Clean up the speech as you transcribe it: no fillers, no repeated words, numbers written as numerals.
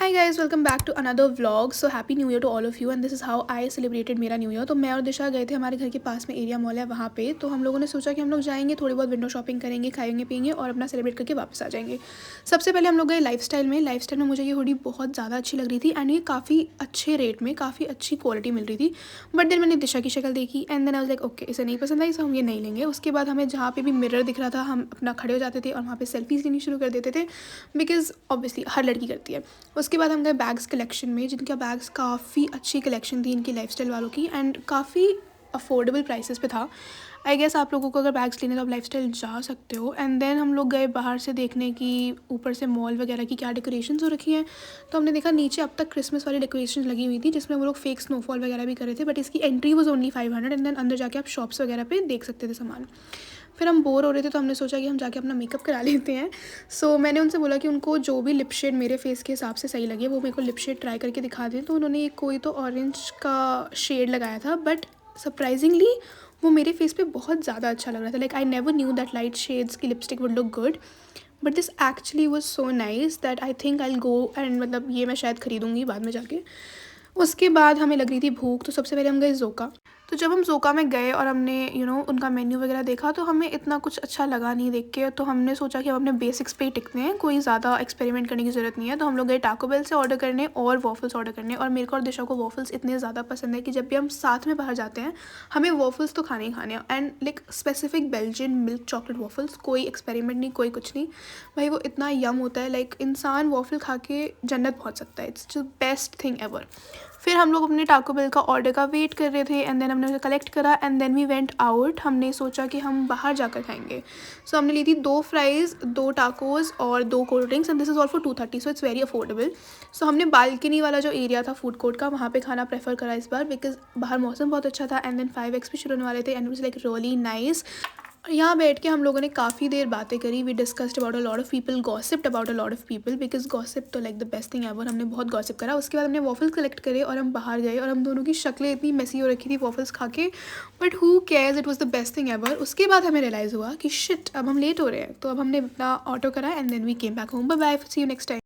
Hi guys, welcome back to another vlog. So happy new year to all of you and this is how I celebrated मेरा new year. तो मैं और दिशा गए थे, हमारे घर के पास में एरिया मॉल है वहाँ पे। तो हम लोगों ने सोचा कि हम लोग जाएंगे, थोड़ी बहुत विंडो शॉपिंग करेंगे, खाएंगे पियेंगे और अपना सेलिब्रेट करके वापस आ जाएंगे। सबसे पहले हम लोग गए लाइफस्टाइल में मुझे ये हुडी बहुत ज़्यादा अच्छी लग रही थी एंड ये काफ़ी अच्छे रेट में, काफ़ी अच्छी क्वालिटी मिल रही थी। बट देन मैंने दिशा की शक्ल देखी and then I was like okay, इसे नहीं पसंद आई, सो हम ये नहीं लेंगे। उसके बाद हमें जहाँ पे भी मिरर दिख रहा था हम अपना खड़े हो जाते थे और वहाँ पे सेल्फीज़ लेनी शुरू कर देते थे, बिकॉज ऑब्वियसली हर लड़की करती है। उसके बाद हम गए बैग्स कलेक्शन में, जिनका बैग्स काफ़ी अच्छी कलेक्शन थी इनकी लाइफस्टाइल वालों की एंड काफ़ी अफोर्डेबल प्राइसेस पे था। आई गेस आप लोगों को अगर बैग्स लेने तो आप लाइफस्टाइल जा सकते हो। एंड देन हम लोग गए बाहर से देखने की, ऊपर से मॉल वगैरह की क्या डेकोरेशन हो रखी हैं। तो हमने देखा नीचे अब तक क्रिसमस वाली डेकोरेशन लगी हुई थी, जिसमें वो लोग फेक स्नोफॉल वगैरह भी कर रहे थे, बट इसकी entry was only 500 and then अंदर जाके आप शॉप्स वगैरह पे देख सकते थे सामान। फिर हम बोर हो रहे थे तो हमने सोचा कि हम जाके अपना मेकअप करा लेते हैं। सो मैंने उनसे बोला कि उनको जो भी लिप शेड मेरे फेस के हिसाब से सही लगे वो मेरे को लिप शेड ट्राई करके दिखा दें। तो उन्होंने एक कोई तो ऑरेंज का शेड लगाया था, बट सरप्राइजिंगली वो मेरे फेस पे बहुत ज़्यादा अच्छा लग रहा था। Like I never knew that light shades की lipstick would look good, but this actually was so nice that I think I go and मतलब ये मैं शायद ख़रीदूँगी बाद में जाके। उसके बाद हमें लग रही थी भूख, तो सबसे पहले हम गए ज़ोका। तो जब हम ज़ोका में गए और हमने उनका मेन्यू वगैरह देखा तो हमें इतना कुछ अच्छा लगा नहीं देख के। तो हमने सोचा कि हम अपने बेसिक्स पे ही टिकते हैं, कोई ज़्यादा एक्सपेरिमेंट करने की ज़रूरत नहीं है। तो हम लोग गए टाको बेल से ऑर्डर करने और वॉफल्स ऑर्डर करने। और मेरे को और दिशा को वॉफल्स इतने ज़्यादा पसंद है कि जब भी हम साथ में बाहर जाते हैं हमें वॉफल्स तो खाने ही खाने हैं। And like specific Belgian milk chocolate waffles, कोई एक्सपेरिमेंट नहीं, कोई कुछ नहीं भाई, वो इतना यम होता है। लाइक इंसान वॉफल खा के जन्नत पहुँच सकता है। It's the best thing ever. फिर हम लोग अपने टाको बेल का ऑर्डर का वेट कर रहे थे एंड देन हमने उसे कलेक्ट करा and then we went out. हमने सोचा कि हम बाहर जाकर खाएंगे। सो हमने ली थी 2 फ्राइज़, 2 टाकोज़ और 2 cold drinks and this is all for 230, so it's very affordable. So हमने बालकनी वाला जो एरिया था फूड कोर्ट का, वहाँ पे खाना प्रेफर करा इस बार, बिकॉज बाहर मौसम बहुत अच्छा था एंड देन 5x भी शुरू होने वाले थे and it was like really nice. यहाँ बैठ के हम लोगों ने काफ़ी देर बातें करी। We discussed about a lot of people, gossiped about a lot of people, because gossip तो like the best thing ever. हमने बहुत गॉसिप करा। उसके बाद हमने वॉफल्स कलेक्ट करे और हम बाहर गए और हम दोनों की शक्लें इतनी मेसी हो रखी थी वॉफल्स खा के, but who cares, it was the best thing ever. उसके बाद हमें रियलाइज़ हुआ कि शिट, अब हम लेट हो रहे हैं। तो अब हमने अपना ऑटो करा and then we came back home. Bye bye, see you next time.